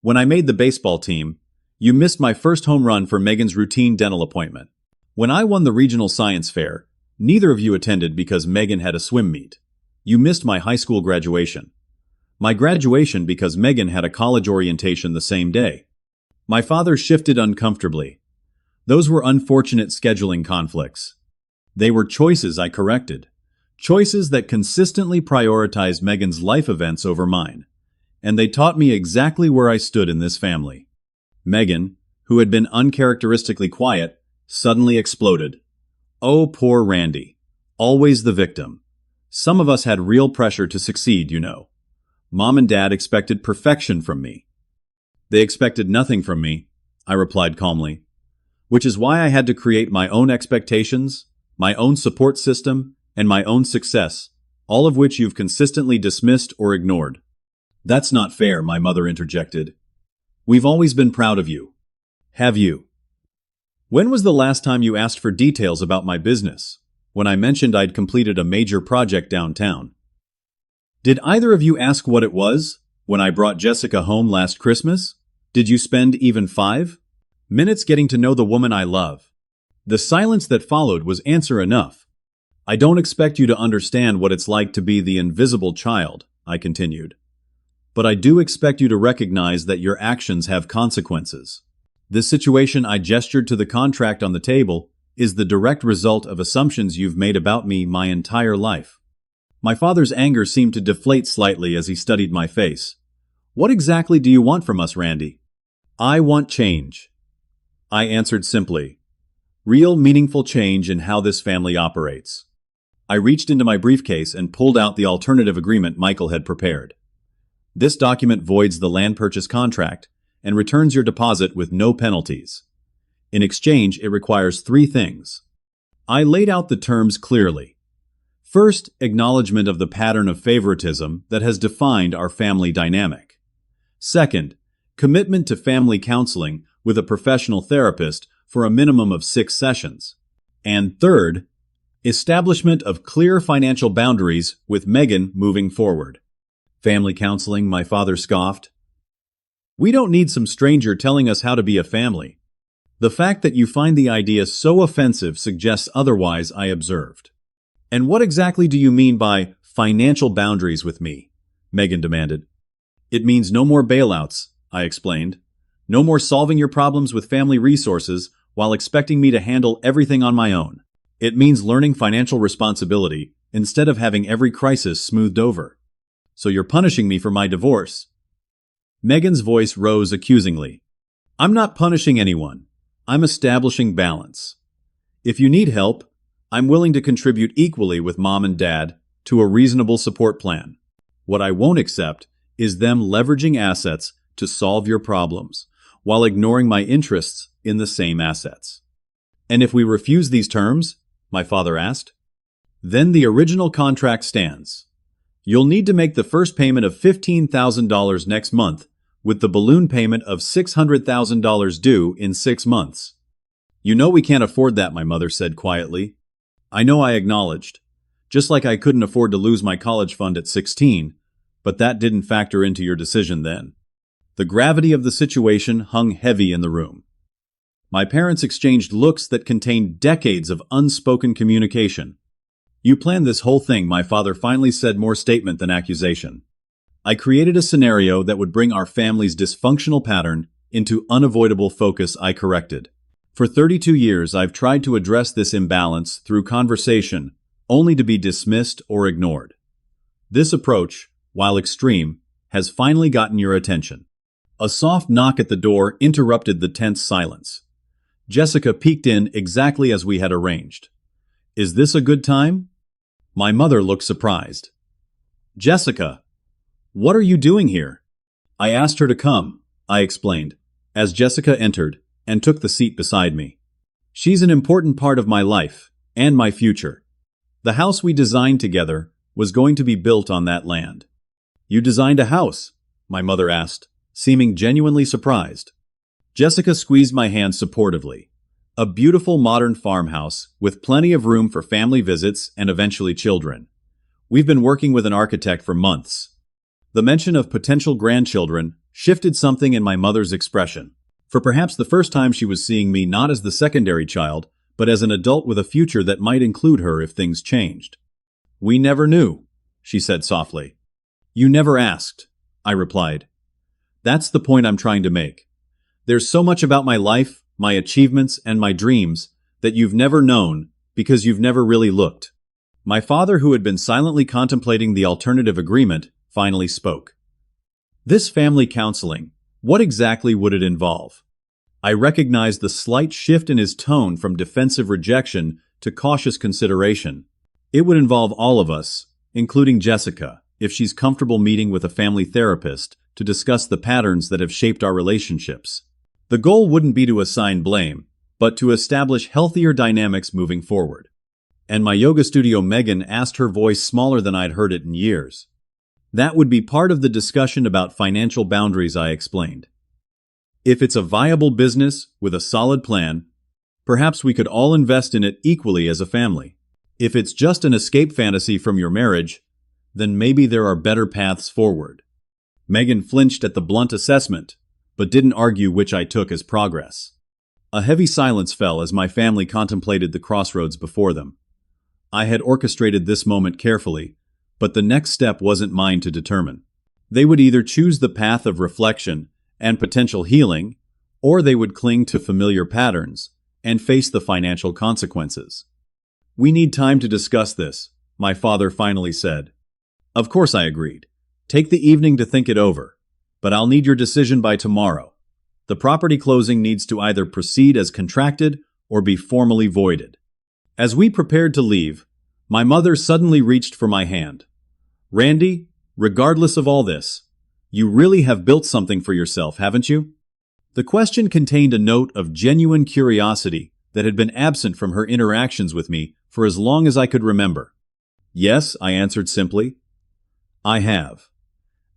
"When I made the baseball team, you missed my first home run for Megan's routine dental appointment. When I won the regional science fair, neither of you attended because Megan had a swim meet. You missed my high school graduation. My graduation because Megan had a college orientation the same day." My father shifted uncomfortably. "Those were unfortunate scheduling conflicts." "They were choices," I corrected. "Choices that consistently prioritized Megan's life events over mine. And they taught me exactly where I stood in this family." Megan, who had been uncharacteristically quiet, suddenly exploded. "Oh, poor Randy. Always the victim. Some of us had real pressure to succeed, you know. Mom and Dad expected perfection from me." "They expected nothing from me," I replied calmly. "Which is why I had to create my own expectations, my own support system, and my own success, all of which you've consistently dismissed or ignored." "That's not fair," my mother interjected. "We've always been proud of you." "Have you? When was the last time you asked for details about my business, when I mentioned I'd completed a major project downtown? Did either of you ask what it was, when I brought Jessica home last Christmas? Did you spend even 5 minutes getting to know the woman I love?" The silence that followed was answer enough. "I don't expect you to understand what it's like to be the invisible child," I continued. "But I do expect you to recognize that your actions have consequences. This situation," I gestured to the contract on the table, "is the direct result of assumptions you've made about me my entire life." My father's anger seemed to deflate slightly as he studied my face. "What exactly do you want from us, Randy?" "I want change," I answered simply. "Real, meaningful change in how this family operates." I reached into my briefcase and pulled out the alternative agreement Michael had prepared. "This document voids the land purchase contract and returns your deposit with no penalties. In exchange, it requires 3 things." I laid out the terms clearly. First, acknowledgement of the pattern of favoritism that has defined our family dynamic. Second, commitment to family counseling with a professional therapist for a minimum of 6 sessions. And third, establishment of clear financial boundaries with Megan moving forward. "Family counseling," my father scoffed. "We don't need some stranger telling us how to be a family." "The fact that you find the idea so offensive suggests otherwise," I observed. "And what exactly do you mean by financial boundaries with me?" Megan demanded. "It means no more bailouts," I explained. No more solving your problems with family resources while expecting me to handle everything on my own. It means learning financial responsibility instead of having every crisis smoothed over. So you're punishing me for my divorce?" Megan's voice rose accusingly. "I'm not punishing anyone. I'm establishing balance. If you need help, I'm willing to contribute equally with Mom and Dad to a reasonable support plan. What I won't accept is them leveraging assets to solve your problems, while ignoring my interests in the same assets." "And if we refuse these terms?" my father asked. "Then the original contract stands. You'll need to make the first payment of $15,000 next month, with the balloon payment of $600,000 due in 6 months. "You know we can't afford that," my mother said quietly. "I know," I acknowledged. "Just like I couldn't afford to lose my college fund at 16, but that didn't factor into your decision then." The gravity of the situation hung heavy in the room. My parents exchanged looks that contained decades of unspoken communication. "You planned this whole thing," my father finally said, more statement than accusation. "I created a scenario that would bring our family's dysfunctional pattern into unavoidable focus," I corrected. "For 32 years, I've tried to address this imbalance through conversation, only to be dismissed or ignored. This approach, while extreme, has finally gotten your attention." A soft knock at the door interrupted the tense silence. Jessica peeked in exactly as we had arranged. "Is this a good time?" My mother looked surprised. "Jessica, what are you doing here?" "I asked her to come," I explained, as Jessica entered and took the seat beside me. "She's an important part of my life and my future. The house we designed together was going to be built on that land." "You designed a house?" my mother asked, seeming genuinely surprised. Jessica squeezed my hand supportively. "A beautiful modern farmhouse with plenty of room for family visits and eventually children. We've been working with an architect for months." The mention of potential grandchildren shifted something in my mother's expression. For perhaps the first time, she was seeing me not as the secondary child, but as an adult with a future that might include her if things changed. "We never knew," she said softly. "You never asked," I replied. "That's the point I'm trying to make. There's so much about my life, my achievements, and my dreams that you've never known because you've never really looked." My father, who had been silently contemplating the alternative agreement, finally spoke. "This family counseling, what exactly would it involve?" I recognized the slight shift in his tone from defensive rejection to cautious consideration. "It would involve all of us, including Jessica, if she's comfortable meeting with a family therapist to discuss the patterns that have shaped our relationships. The goal wouldn't be to assign blame, but to establish healthier dynamics moving forward." And my yoga studio, Megan asked, her voice smaller than I'd heard it in years. "That would be part of the discussion about financial boundaries," I explained. "If it's a viable business with a solid plan, perhaps we could all invest in it equally as a family. If it's just an escape fantasy from your marriage, then maybe there are better paths forward." Megan flinched at the blunt assessment, but didn't argue, which I took as progress. A heavy silence fell as my family contemplated the crossroads before them. I had orchestrated this moment carefully, but the next step wasn't mine to determine. They would either choose the path of reflection and potential healing, or they would cling to familiar patterns and face the financial consequences. "We need time to discuss this," my father finally said. Of course, I agreed. "Take the evening to think it over, but I'll need your decision by tomorrow. The property closing needs to either proceed as contracted or be formally voided." As we prepared to leave, my mother suddenly reached for my hand. "Randy, regardless of all this, you really have built something for yourself, haven't you?" The question contained a note of genuine curiosity that had been absent from her interactions with me for as long as I could remember. "Yes," I answered simply. "I have.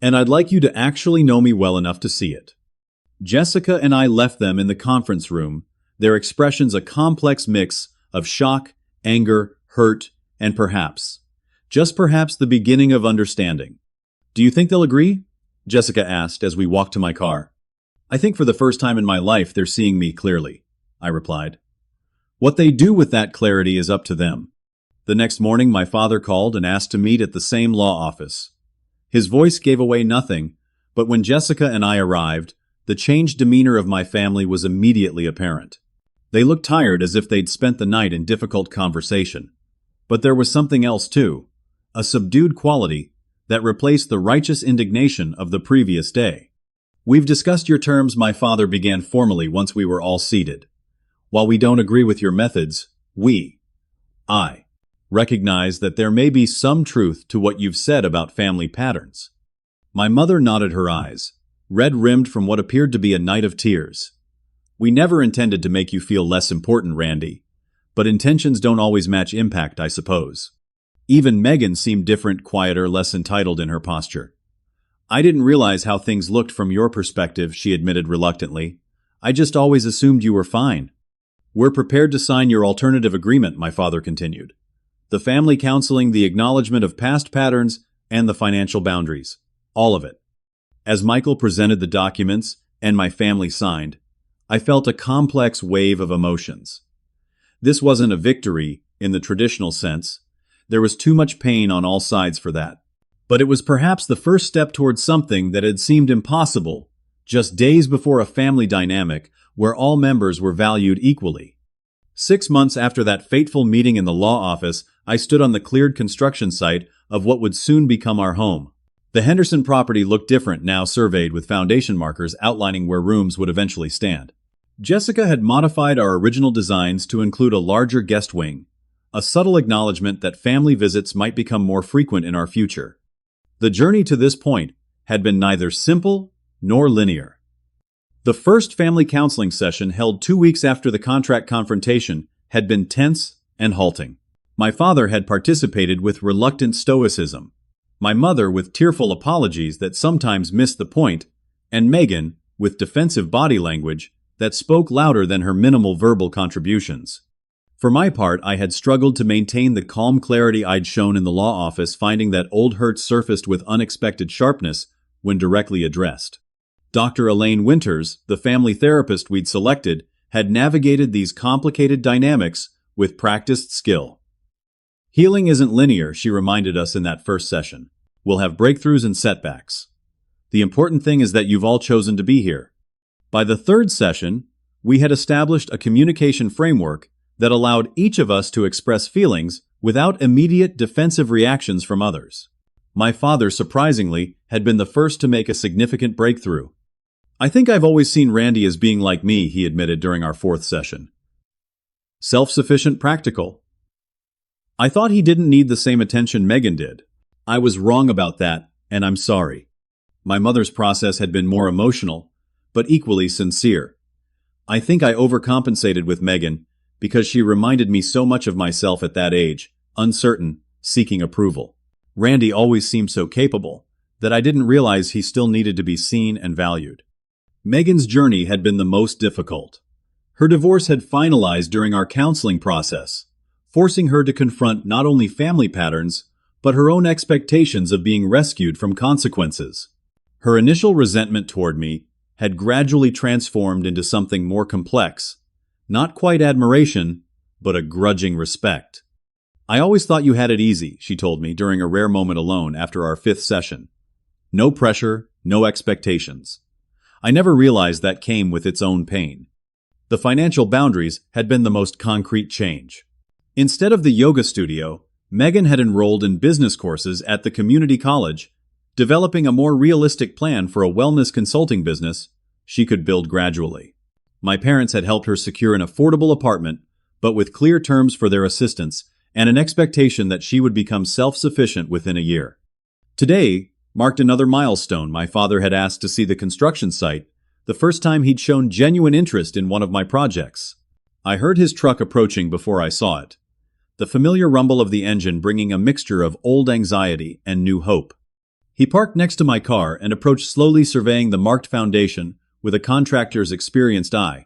And I'd like you to actually know me well enough to see it." Jessica and I left them in the conference room, their expressions a complex mix of shock, anger, hurt, and perhaps, just perhaps, the beginning of understanding. "Do you think they'll agree?" Jessica asked as we walked to my car. "I think for the first time in my life they're seeing me clearly," I replied. "What they do with that clarity is up to them." The next morning, my father called and asked to meet at the same law office. His voice gave away nothing, but when Jessica and I arrived, The changed demeanor of my family was immediately apparent. They looked tired, as if they'd spent the night in difficult conversation. But there was something else too, a subdued quality that replaced the righteous indignation of the previous day. "We've discussed your terms," my father began formally once we were all seated. "While we don't agree with your methods, I recognize that there may be some truth to what you've said about family patterns." My mother nodded her eyes, red-rimmed from what appeared to be a night of tears. "We never intended to make you feel less important, Randy. But intentions don't always match impact, I suppose." Even Megan seemed different, quieter, less entitled in her posture. "I didn't realize how things looked from your perspective," she admitted reluctantly. "I just always assumed you were fine." "We're prepared to sign your alternative agreement," my father continued. "The family counseling, the acknowledgement of past patterns, and the financial boundaries. All of it." As Michael presented the documents and my family signed, I felt a complex wave of emotions. This wasn't a victory in the traditional sense. There was too much pain on all sides for that. But it was perhaps the first step towards something that had seemed impossible, just days before a family dynamic where all members were valued equally. 6 months after that fateful meeting in the law office, I stood on the cleared construction site of what would soon become our home. The Henderson property looked different now, surveyed with foundation markers outlining where rooms would eventually stand. Jessica had modified our original designs to include a larger guest wing, a subtle acknowledgement that family visits might become more frequent in our future. The journey to this point had been neither simple nor linear. The first family counseling session, held 2 weeks after the contract confrontation, had been tense and halting. My father had participated with reluctant stoicism, my mother with tearful apologies that sometimes missed the point, and Megan with defensive body language that spoke louder than her minimal verbal contributions. For my part, I had struggled to maintain the calm clarity I'd shown in the law office, finding that old hurts surfaced with unexpected sharpness when directly addressed. Dr. Elaine Winters, the family therapist we'd selected, had navigated these complicated dynamics with practiced skill. "Healing isn't linear," she reminded us in that first session. "We'll have breakthroughs and setbacks. The important thing is that you've all chosen to be here." By the third session, we had established a communication framework that allowed each of us to express feelings without immediate defensive reactions from others. My father, surprisingly, had been the first to make a significant breakthrough. "I think I've always seen Randy as being like me," he admitted during our fourth session. "Self-sufficient, practical. I thought he didn't need the same attention Megan did. I was wrong about that, and I'm sorry." My mother's process had been more emotional, but equally sincere. "I think I overcompensated with Megan because she reminded me so much of myself at that age, uncertain, seeking approval. Randy always seemed so capable that I didn't realize he still needed to be seen and valued." Megan's journey had been the most difficult. Her divorce had finalized during our counseling process, forcing her to confront not only family patterns, but her own expectations of being rescued from consequences. Her initial resentment toward me had gradually transformed into something more complex. Not quite admiration, but a grudging respect. "I always thought you had it easy," she told me during a rare moment alone after our fifth session. "No pressure, no expectations." I never realized that came with its own pain. The financial boundaries had been the most concrete change. Instead of the yoga studio, Megan had enrolled in business courses at the community college, developing a more realistic plan for a wellness consulting business she could build gradually. My parents had helped her secure an affordable apartment, but with clear terms for their assistance and an expectation that she would become self-sufficient within a year. Today marked another milestone. My father had asked to see the construction site, the first time he'd shown genuine interest in one of my projects. I heard his truck approaching before I saw it, the familiar rumble of the engine bringing a mixture of old anxiety and new hope. He parked next to my car and approached, slowly surveying the marked foundation with a contractor's experienced eye.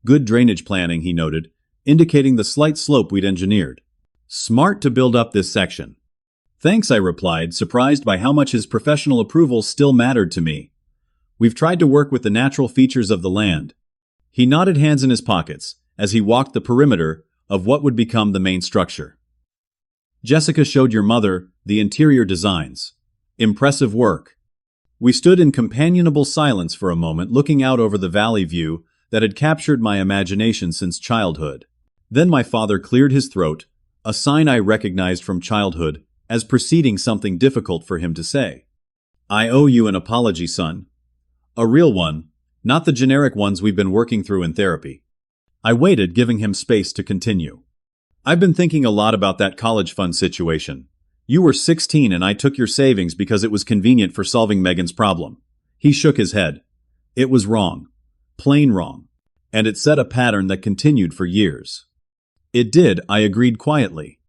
Good drainage planning, he noted, indicating the slight slope we'd engineered. "Smart to build up this section." "Thanks," I replied, surprised by how much his professional approval still mattered to me. "We've tried to work with the natural features of the land." He nodded, hands in his pockets, as he walked the perimeter of what would become the main structure. "Jessica showed your mother the interior designs. Impressive work." We stood in companionable silence for a moment, looking out over the valley view that had captured my imagination since childhood. Then my father cleared his throat, a sign I recognized from childhood as preceding something difficult for him to say. "I owe you an apology, son. A real one, not the generic ones we've been working through in therapy." I waited, giving him space to continue. "I've been thinking a lot about that college fund situation. You were 16 and I took your savings because it was convenient for solving Megan's problem." He shook his head. "It was wrong. Plain wrong. And it set a pattern that continued for years." "It did," I agreed quietly.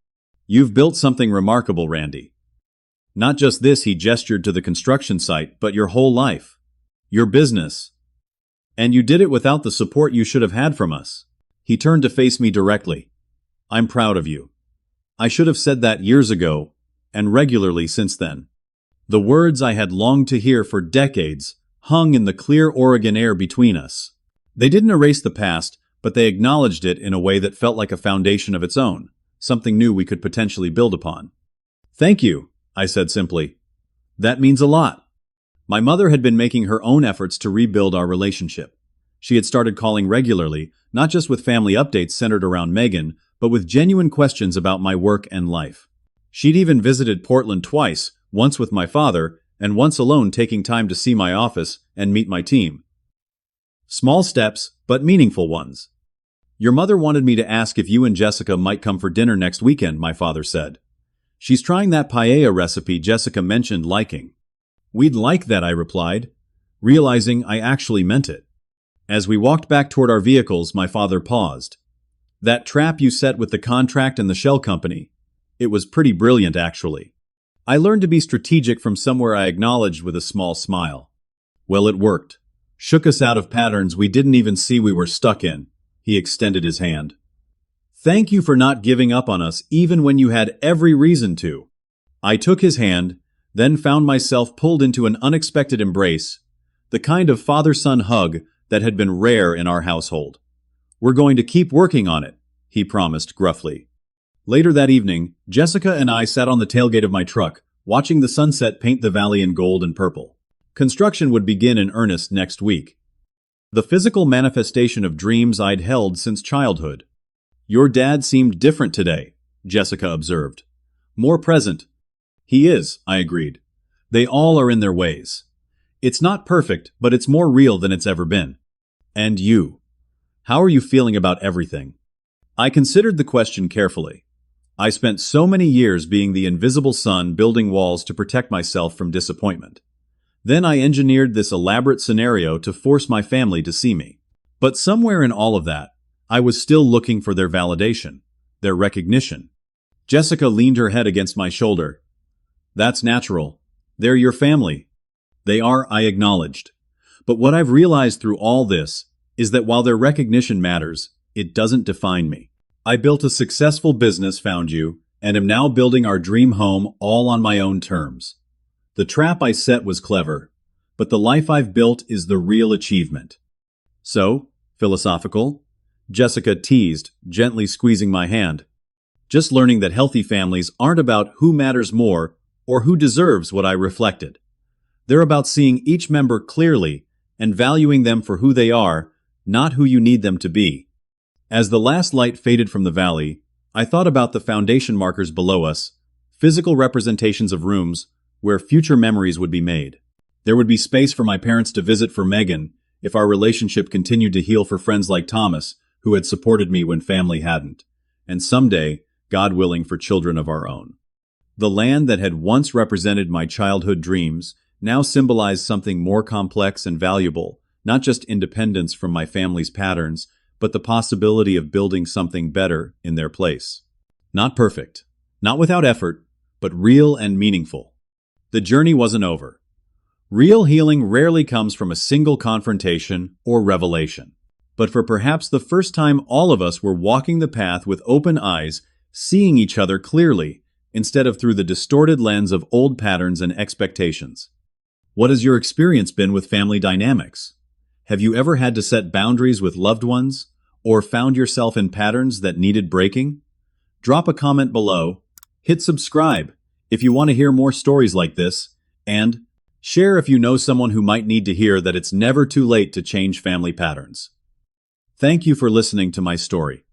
"You've built something remarkable, Randy. Not just this," he gestured to the construction site, "but your whole life. Your business. And you did it without the support you should have had from us." He turned to face me directly. "I'm proud of you. I should have said that years ago, and regularly since then." The words I had longed to hear for decades hung in the clear Oregon air between us. They didn't erase the past, but they acknowledged it in a way that felt like a foundation of its own, something new we could potentially build upon. "Thank you," I said simply. "That means a lot." My mother had been making her own efforts to rebuild our relationship. She had started calling regularly, not just with family updates centered around Megan, but with genuine questions about my work and life. She'd even visited Portland twice, once with my father, and once alone, taking time to see my office and meet my team. Small steps, but meaningful ones. "Your mother wanted me to ask if you and Jessica might come for dinner next weekend," my father said. "She's trying that paella recipe Jessica mentioned liking." "We'd like that," I replied, realizing I actually meant it. As we walked back toward our vehicles, my father paused. "That trap you set with the contract and the shell company, it was pretty brilliant, actually." I learned to be strategic from somewhere, I acknowledged with a small smile. "Well, it worked. Shook us out of patterns we didn't even see we were stuck in." He extended his hand. "Thank you for not giving up on us even when you had every reason to." I took his hand, then found myself pulled into an unexpected embrace, the kind of father-son hug that had been rare in our household. "We're going to keep working on it," he promised gruffly. Later that evening, Jessica and I sat on the tailgate of my truck, watching the sunset paint the valley in gold and purple. Construction would begin in earnest next week. The physical manifestation of dreams I'd held since childhood. "Your dad seemed different today," Jessica observed. "More present." "He is," I agreed. "They all are in their ways. It's not perfect, but it's more real than it's ever been." "And you? How are you feeling about everything?" I considered the question carefully. I spent so many years being the invisible son, building walls to protect myself from disappointment. Then I engineered this elaborate scenario to force my family to see me. But somewhere in all of that, I was still looking for their validation, their recognition. Jessica leaned her head against my shoulder. "That's natural. They're your family." "They are," I acknowledged. "But what I've realized through all this is that while their recognition matters, it doesn't define me. I built a successful business, found you, and am now building our dream home all on my own terms. The trap I set was clever, but the life I've built is the real achievement." "So, philosophical?" Jessica teased, gently squeezing my hand. "Just learning that healthy families aren't about who matters more or who deserves," what I reflected. "They're about seeing each member clearly and valuing them for who they are, not who you need them to be." As the last light faded from the valley, I thought about the foundation markers below us, physical representations of rooms where future memories would be made. There would be space for my parents to visit, for Megan, if our relationship continued to heal, for friends like Thomas, who had supported me when family hadn't, and someday, God willing, for children of our own. The land that had once represented my childhood dreams now symbolized something more complex and valuable, not just independence from my family's patterns, but the possibility of building something better in their place. Not perfect, not without effort, but real and meaningful. The journey wasn't over. Real healing rarely comes from a single confrontation or revelation. But for perhaps the first time, all of us were walking the path with open eyes, seeing each other clearly, instead of through the distorted lens of old patterns and expectations. What has your experience been with family dynamics? Have you ever had to set boundaries with loved ones, or found yourself in patterns that needed breaking? Drop a comment below, hit subscribe if you want to hear more stories like this, and Share if you know someone who might need to hear that it's never too late to change family patterns. Thank you for listening to my story.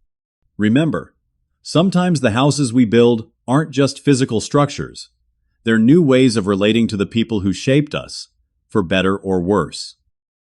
Remember, sometimes the houses we build aren't just physical structures. They're new ways of relating to the people who shaped us, for better or worse.